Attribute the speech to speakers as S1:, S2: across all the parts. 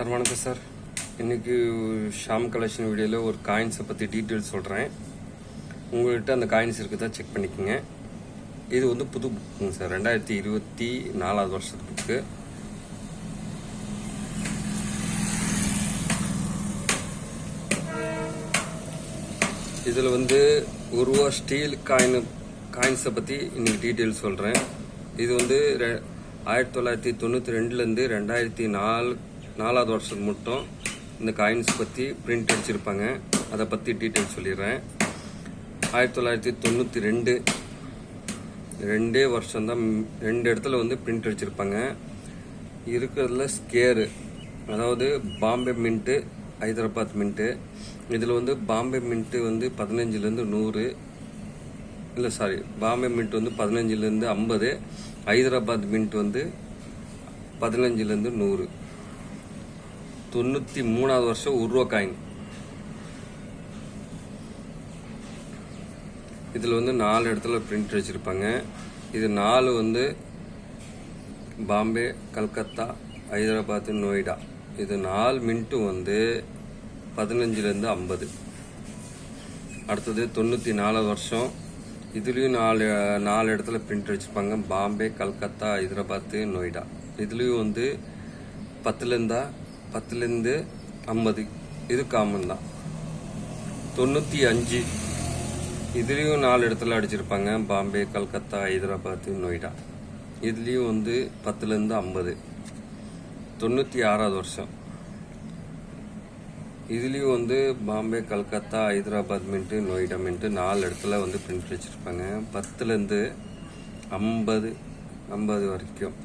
S1: Sir வணக்கம் sir. இன்றைக்கி Sham collection வீடியோவில் ஒரு காயின்ஸை பற்றி டீட்டெயில்ஸ் சொல்கிறேன். உங்கள்கிட்ட அந்த காயின்ஸ் இருக்குதா செக் பண்ணிக்கோங்க. இது வந்து புது புக்குங்க சார், 2024 வருஷத்து புக்கு. இதில் வந்து ஒரு ரூபா ஸ்டீல் காயின்ஸை பற்றி இன்றைக்கி டீட்டெயில்ஸ் சொல்கிறேன். இது வந்து 1992லேருந்து 2004 வருஷத்துக்கு மட்டும் இந்த காயின்ஸ் பற்றி பிரிண்ட் அடிச்சிருப்பாங்க. அதை பற்றி டீட்டெயில்ஸ் சொல்லிடுறேன். 1992 ரெண்டே வருஷம்தான் 2 இடத்துல வந்து பிரிண்ட் அடிச்சிருப்பாங்க. இருக்கிறதுல ஸ்கேரு, அதாவது பாம்பே மின்ட்டு, ஹைதராபாத் மின்ட்டு. இதில் வந்து பாம்பே மின்ட்டு வந்து 15லேருந்து 100, இல்லை சாரி, பாம்பே மின்ட் வந்து 15லேருந்து 50, ஹைதராபாத் மின்ட் வந்து 15லேருந்து 100. 93வது வருஷம் ரூபா காயின். இதில் வந்து 4 இடத்துல பிரிண்ட் வச்சுருப்பாங்க. இது 4 வந்து பாம்பே, கல்கத்தா, ஹைதராபாத், நொய்டா. இது 4 மின்ட்டும் வந்து 15லேருந்து 50. அடுத்தது 94வது வருஷம். இதுலேயும் 4 இடத்துல பிரிண்ட் வச்சுருப்பாங்க. பாம்பே, கல்கத்தா, ஹைதராபாத், நொய்டா. இதுலேயும் வந்து 10லேருந்து 50. இது காமன் தான். 95 இதுலேயும் 4 இடத்துல அடிச்சிருப்பாங்க. பாம்பே, கல்கத்தா, ஹைதராபாத், நொய்டா. இதுலேயும் வந்து 10லேருந்து 50. 96வது வருஷம். இதுலேயும் வந்து பாம்பே, கல்கத்தா, ஹைதராபாத் மின்ட்டு, நொய்டா மின்ட்டு 4 இடத்துல வந்து பிரிண்ட் வச்சுருப்பாங்க. 10லேருந்து 50 வரைக்கும்.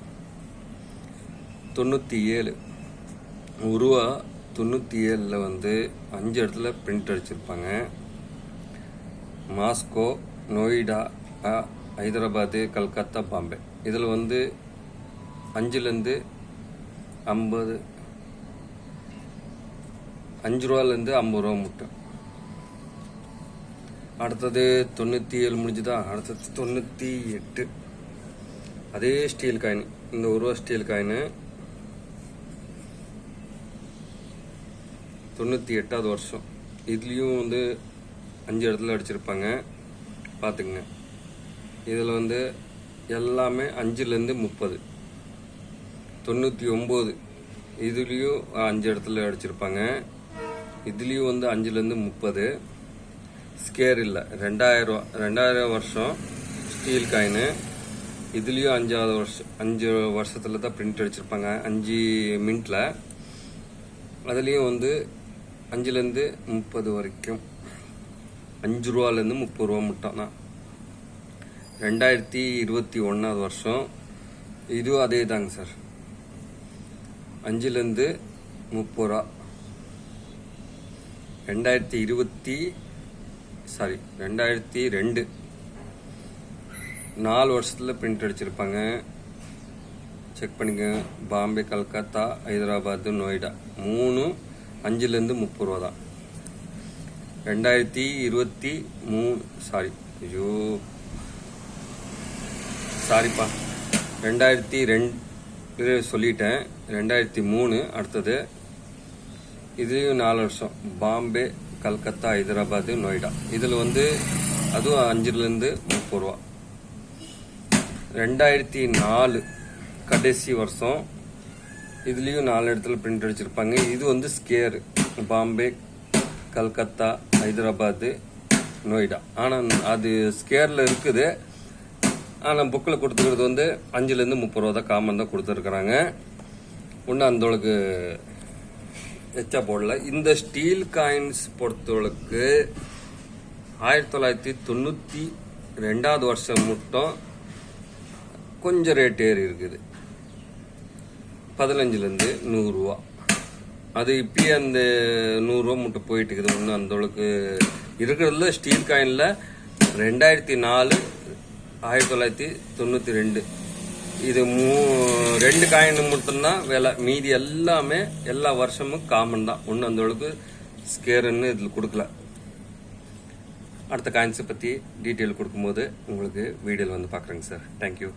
S1: 97 ரூபா 97ல் வந்து 5 இடத்துல பிரிண்ட் அடிச்சிருப்பாங்க. மாஸ்கோ, நொய்டா, ஹைதராபாத், கல்கத்தா, பாம்பே. இதில் வந்து 5லேருந்து 50, 5 ரூபாலேருந்து 50 ரூபா மட்டும். அடுத்தது 97 முடிஞ்சுதா. அடுத்தது 98. அதே ஸ்டீல் காயின், இந்த ரூபா ஸ்டீல் காயின். 98வது வருஷம். இதுலேயும் வந்து 5 இடத்துல அடிச்சிருப்பாங்க. பார்த்துக்குங்க. இதில் வந்து எல்லாமே 5லேருந்து 30. 99 இதுலேயும் 5 இடத்துல அடிச்சிருப்பாங்க. இதுலேயும் வந்து 5லேருந்து 30. ஸ்கேர் இல்லை. 2000 வருஷம் ஸ்டீல் காயின். இதுலேயும் 5 வருஷத்தில் தான் பிரிண்ட் அடிச்சிருப்பாங்க. 5 மின்ட்டில். அதுலேயும் வந்து 5லேருந்து 30 வரைக்கும். 5 ரூபாலேருந்து 30 ரூபா மட்டும் தான். 2021வது வருஷம். இதுவும் அதே தாங்க சார். 5லேருந்து 30 ரூபா. 2002 4 வருஷத்தில் பிரிண்ட் அடிச்சிருப்பாங்க. செக் பண்ணிக்க. பாம்பே, கல்கத்தா, ஹைதராபாத், நொய்டா 3 5லேருந்து 30 ரூபா தான். 2023 சாரிப்பா 2002 சொல்லிட்டேன். 2003 அடுத்தது. இதுலேயும் 4 வருஷம். பாம்பே, கல்கத்தா, ஹைதராபாத், நொய்டா. இதில் வந்து அதுவும் 5லேருந்து 30 ரூபா. 2004 கடைசி வருஷம். இதுலேயும் 4 இடத்துல பிரிண்ட் அடிச்சிருப்பாங்க. இது வந்து ஸ்கேரு. பாம்பே, கல்கத்தா, ஹைதராபாத், நொய்டா. ஆனால் அது ஸ்கேரில் இருக்குது. ஆனால் புக்கில் கொடுத்துக்கிறது வந்து 5லேருந்து 30 ரூபா தான் காமன் தான் கொடுத்துருக்குறாங்க. ஒன்றும் அந்தளவுக்கு எச்சா போடல. இந்த ஸ்டீல் காயின்ஸ் பொறுத்தவளுக்கு 1992வது வருஷம் மட்டும் கொஞ்சம் ரேட் ஏறி இருக்குது. 15லேருந்து 100 ரூபா. அது இப்பயே அந்த 100 ரூபா மட்டும் போயிட்டு இருக்குது. ஒன்றும் அந்தளவுக்கு இருக்கிறதுல ஸ்டீல் காயினில் 2004, 1992 இது 2 காயின் மட்டும்தான் விலை. மீதி எல்லாமே எல்லா வருஷமும் காமன் தான். ஒன்றும் அந்தளவுக்கு ஸ்கேருன்னு இதில் கொடுக்கல. அடுத்த காயின்ஸை பற்றி டீட்டெயில் கொடுக்கும்போது உங்களுக்கு வீடியோவில் வந்து பார்க்குறேங்க சார். தேங்க்யூ.